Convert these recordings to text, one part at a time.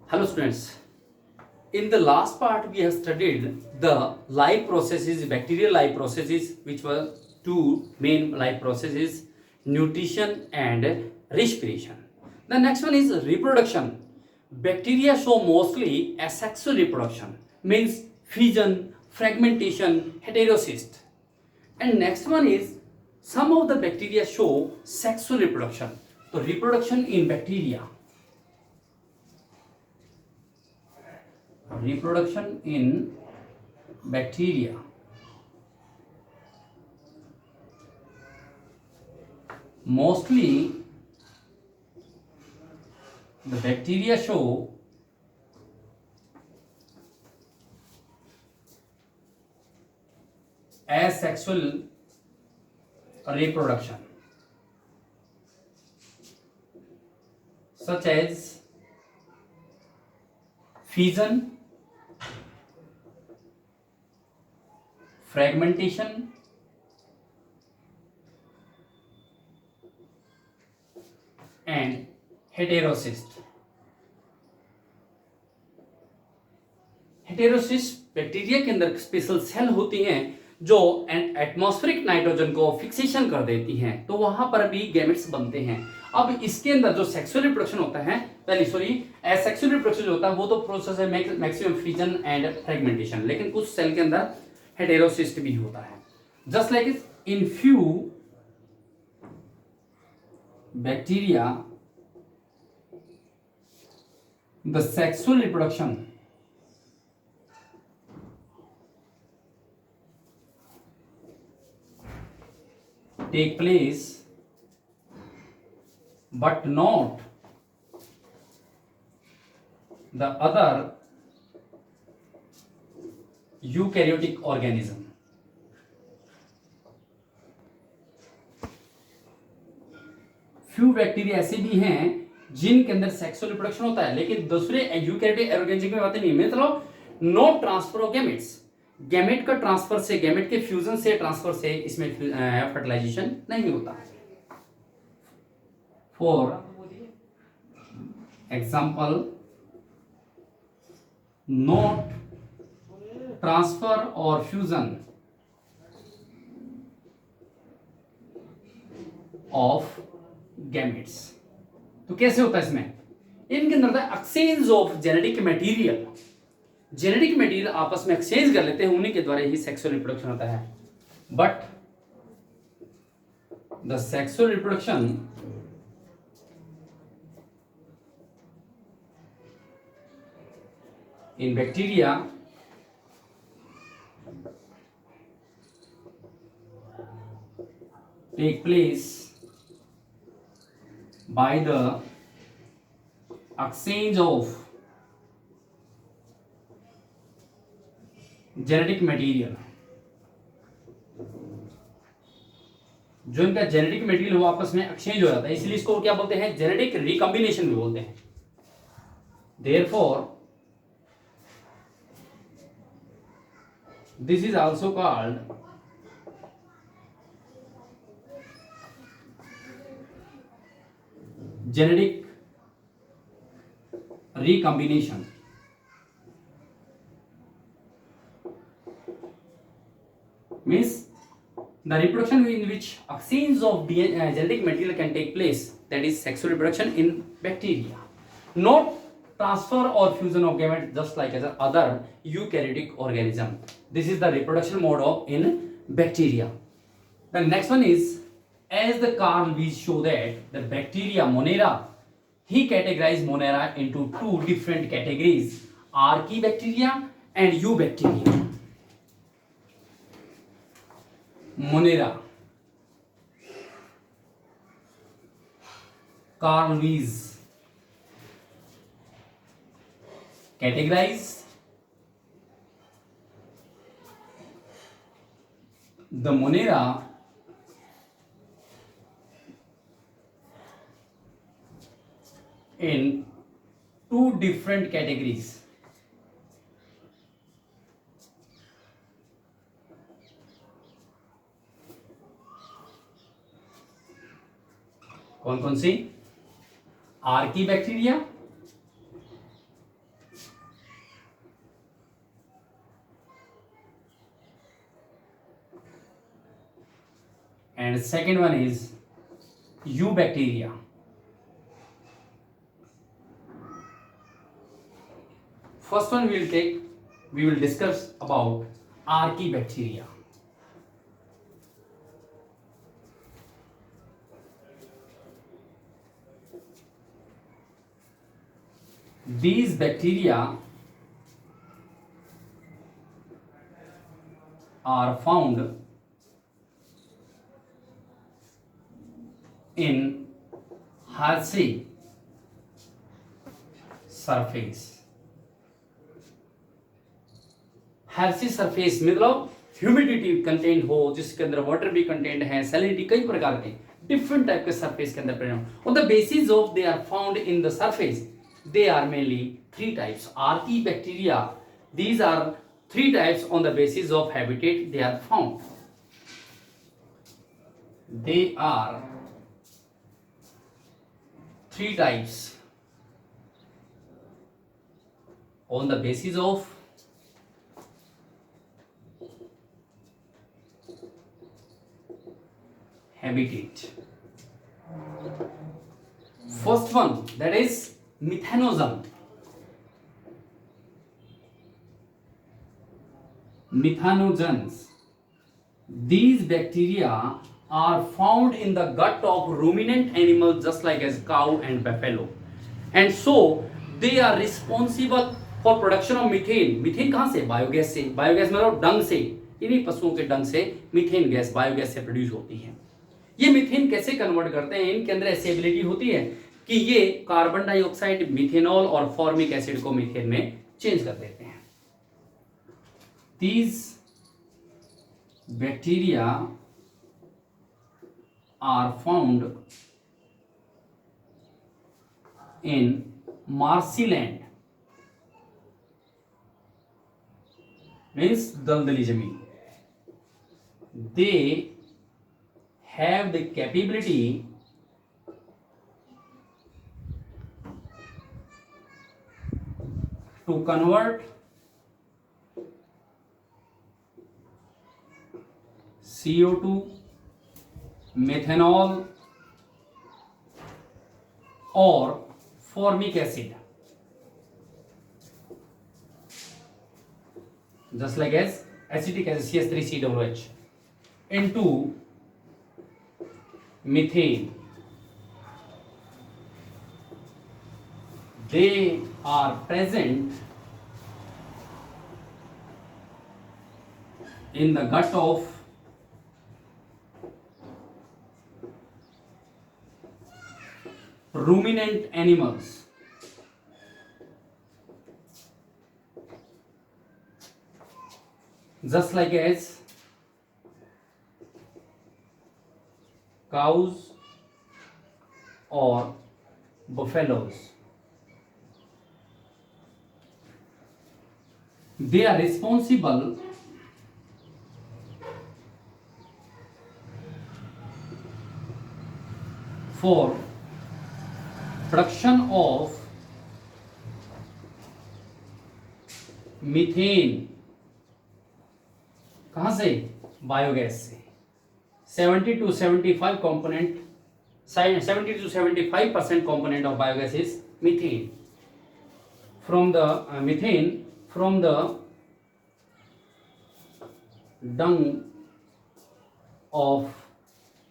Hello students. In the last part we have studied the life processes, bacterial life processes, which were two main life processes, nutrition and respiration. The next one is reproduction. Bacteria show mostly asexual reproduction, means fission, fragmentation, heterocyst. And next one is some of the bacteria show sexual reproduction. So reproduction in bacteria. Reproduction in bacteria. Mostly the bacteria show asexual reproduction, such as fission, fragmentation, and heterocyst. Heterocyst bacteria के अंदर special cell होती हैं जो atmospheric nitrogen को fixation कर देती हैं, तो वहां पर भी गैमेट्स बनते हैं। अब इसके अंदर जो सेक्सुअल रिप्रोडक्शन होता है, एसेक्सुअल रिप्रोडक्शन जो होता है वो तो प्रोसेस है मैक्सिमम फिजन एंड फ्रेगमेंटेशन, लेकिन कुछ सेल के अंदर हेटेरोसिस्ट भी होता है। Just like in few bacteria the sexual reproduction take place but not the other eukaryotic organism. Few bacteria ऐसे भी हैं जिनके अंदर सेक्सुअल रिप्रोडक्शन होता है, लेकिन दूसरे यूकैरियोटिक ऑर्गेनिज्म में बातें नहीं, मतलब no transfer of gametes, gamete का ट्रांसफर से, गैमेट के फ्यूजन से, ट्रांसफर से इसमें फर्टिलाइजेशन नहीं होता। फॉर एग्जाम्पल, नॉट ट्रांसफर और फ्यूजन ऑफ गैमेट्स। तो कैसे होता है इसमें? इनके अंदर exchange of genetic material, genetic material आपस में एक्सचेंज कर लेते हैं, उन्हीं के द्वारा ही सेक्सुअल रिप्रोडक्शन होता है। But the sexual reproduction in bacteria take place by the exchange of genetic material. जो इनका जेनेटिक मटेरियल वो आपस में एक्सचेंज हो जाता है, इसलिए इसको क्या बोलते हैं? जेनेटिक रिकॉम्बिनेशन भी बोलते हैं। Therefore this is also called genetic recombination. Means the reproduction in which exchange of genetic material can take place, that is sexual reproduction in bacteria, not transfer or fusion of gametes just like as other eukaryotic organism. This is the reproduction mode of in bacteria. The next one is, as the Carl Weiss show that the bacteria Monera, he categorized Monera into two different categories, Archaebacteria and Eubacteria. Monera, Carl Weiss categorized the Monera in two different categories. कौन कौन सी? Archaebacteria and second one is eubacteria. First one we will discuss about archaebacteria. These bacteria are found in Hershey surface. Hershey surface मतलब humidity content हो, जिसके अंदर water भी content है, salinity, कई प्रकार के डिफरेंट टाइप के सरफेस के अंदर present. On the basis of they are found in the surface, they are mainly three types. Archaebacteria, these are three types on the basis of habitat they are found. They are three types on the basis of habitat. First one, that is Methanogen. Methanogens. These bacteria are found in the gut of ruminant animals just like as cow and buffalo, and so they are responsible for production of methane. Methane कहाँ से? Biogas से। Biogas मतलब डंग से, इन्हीं पशुओं के डंग से methane gas biogas से प्रोड्यूस होती है। ये मीथेन कैसे कन्वर्ट करते हैं? इनके अंदर ऐसी एबिलिटी होती है कि ये कार्बन डाइऑक्साइड, मिथेनॉल और फॉर्मिक एसिड को मीथेन में चेंज कर देते हैं। These bacteria are found in marshy land, means दलदली जमीन। They have the capability to convert CO2, methanol or formic acid, just like as acetic acid CH3COOH, into methane. They are present in the gut of ruminant animals, just like as cows or buffaloes. They are responsible for production of methane. कहां से? Biogas से। 70 to 75 component, 70 to 75% component of biogas is methane. From the methane from the dung of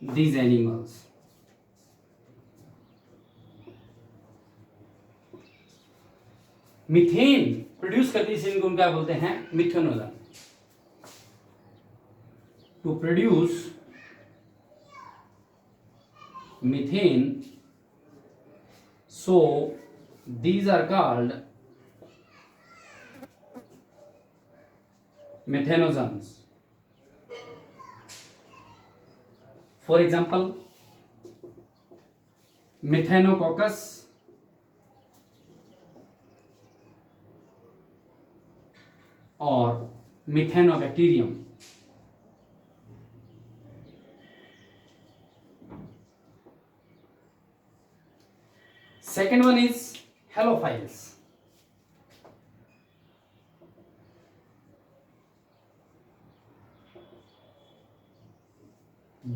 these animals. Methane produce करती है, इनको क्या बोलते हैं? Methanogen. To produce methane, so these are called methanogens. For example, Methanococcus or Methanobacterium. Second one is halophiles.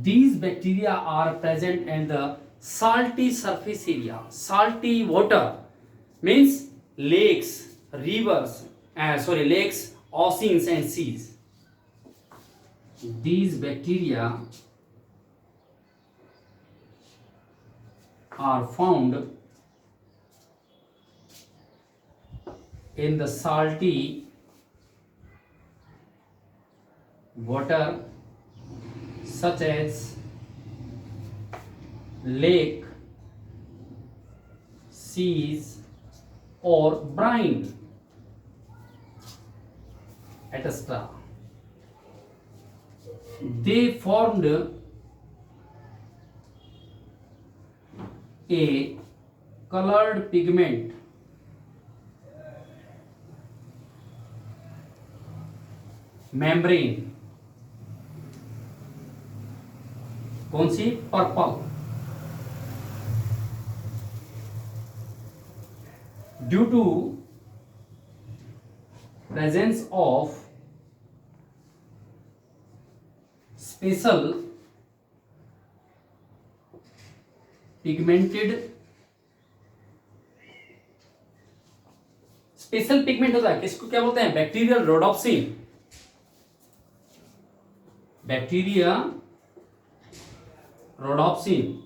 These bacteria are present in the salty surface area. Salty water means lakes, rivers, lakes, oceans, and seas. These bacteria are found in the salty water such as lake, seas, or brine, etc. They formed a colored pigment membrane. कौन सी? Purple. Due to presence of special pigment होता है, किसको क्या बोलते हैं? Bacterial rhodopsin. Bacteria rhodopsin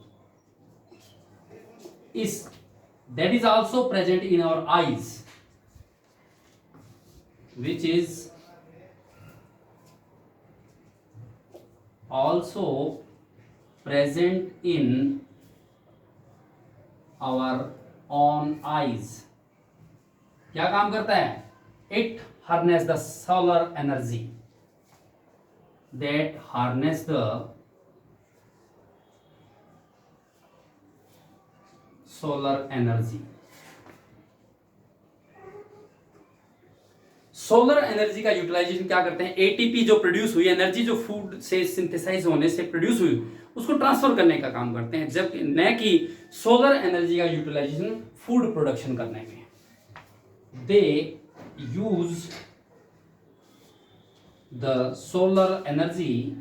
that is also present in our eyes, which is also present in our own eyes. क्या काम करता है? It harness the solar energy. That harness the solar energy. Solar energy का utilisation क्या करते हैं? ATP जो produce हुई एनर्जी, जो फूड से सिंथेसाइज होने से प्रोड्यूस हुई, उसको ट्रांसफर करने का काम करते हैं, जब न कि सोलर एनर्जी का यूटिलाइजेशन फूड प्रोडक्शन करने में. They use the solar energy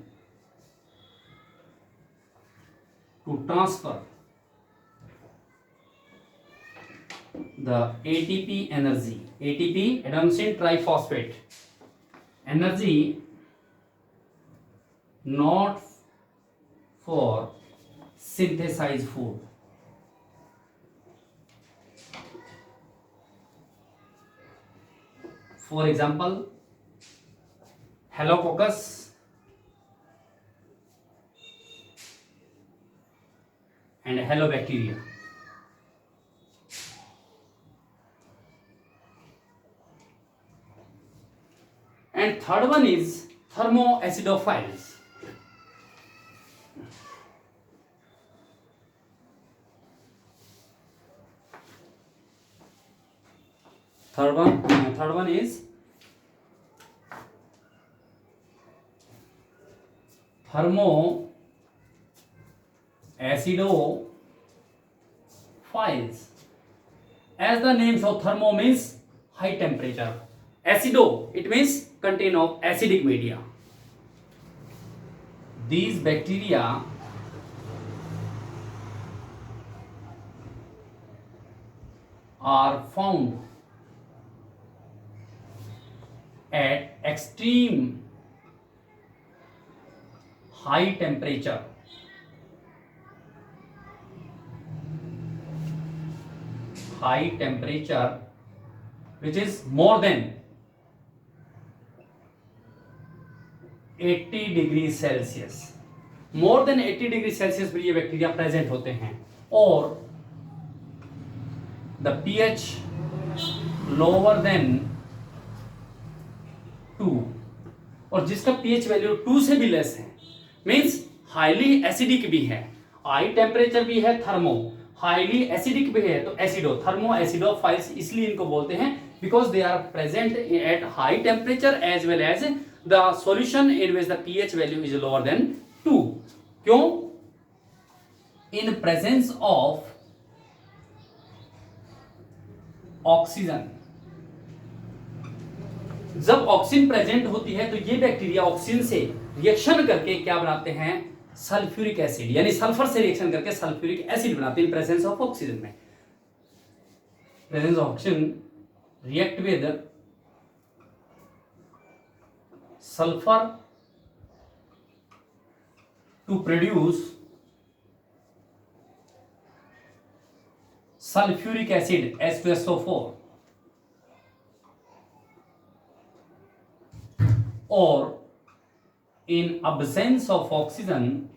to transfer the ATP energy, ATP adenosine triphosphate energy, not for synthesized food. For example, Halococcus and Halobacteria. And third one is thermoacidophiles. Third one is thermoacidophiles. As the name shows, thermo means high temperature. Acido, it means contain of acidic media. These bacteria are found at extreme high temperature. High temperature, which is more than 80 degree Celsius. More than 80 degree Celsius पर ये bacteria present होते हैं. और the pH lower than 2, और जिसका pH value 2 से भी less है, मींस हाईली एसिडिक भी है. हाई टेम्परेचर भी है, थर्मो, हाईली एसिडिक भी है, तो एसिडो, थर्मो एसिडोफाइल्स इसलिए इनको बोलते हैं because they are present at high temperature as well as the solution in which the pH value is lower than 2. क्यों? In presence of oxygen. जब ऑक्सीजन प्रेजेंट होती है तो ये बैक्टीरिया ऑक्सीजन से रिएक्शन करके क्या बनाते हैं? सल्फ्यूरिक एसिड, यानी सल्फर से रिएक्शन करके सल्फ्यूरिक एसिड बनाते हैं प्रेजेंस ऑफ ऑक्सीजन में। Presence of oxygen react with sulphur to produce sulfuric acid H2SO4, or in absence of oxygen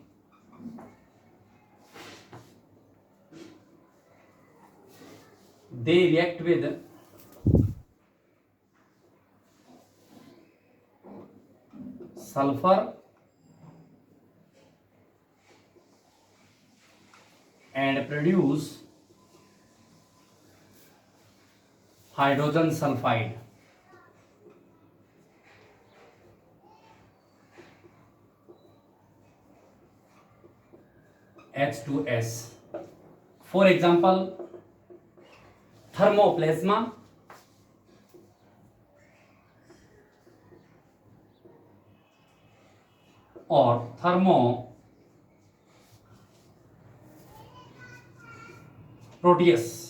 they react with sulfur and produce hydrogen sulfide. H2S. For example, thermoplasma or thermoproteus.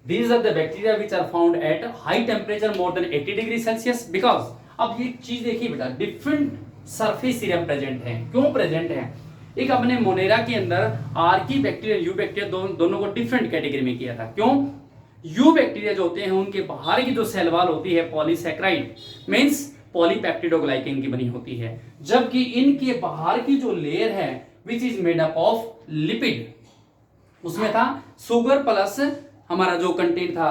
These are the bacteria which are found at high temperature more than 80 degree Celsius because अब ये चीज देखिए बेटा different surface serum present है। क्यों present है? एक अपने मोनेरा के अंदर आर्की बैक्टीरिया यू बैक्टीरिया दोनों को डिफरेंट कैटेगरी में किया था। क्यों? यू बैक्टीरिया जो होते हैं उनके बाहर की जो सेल वॉल होती है पॉलीसैकेराइड मींस पॉलीपेप्टिडोग्लाइकेन की बनी होती है, जबकि इनके बाहर की जो लेयर है which is made up of lipid, उसमें था शुगर प्लस हमारा जो कंटेंट था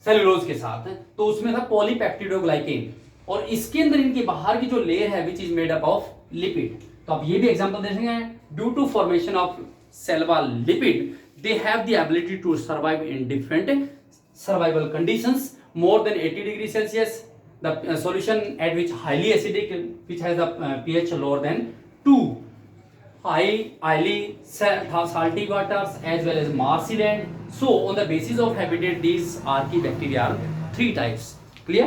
सेलुलोज के साथ, तो उसमें था पॉलीपेप्टिडोग्लाइकेन, और इसके अंदर इनके बाहर की जो लेयर है which is made up of lipid. तो आप ये भी एग्जांपल देखेंगे, due to formation of cell wall lipid they have the ability to survive in different survival conditions more than 80 degree Celsius, the solution at which highly acidic which has the pH lower than 2, highly salty waters as well as marshy land. So on the basis of habitat these archaebacteria are 3 types. Clear?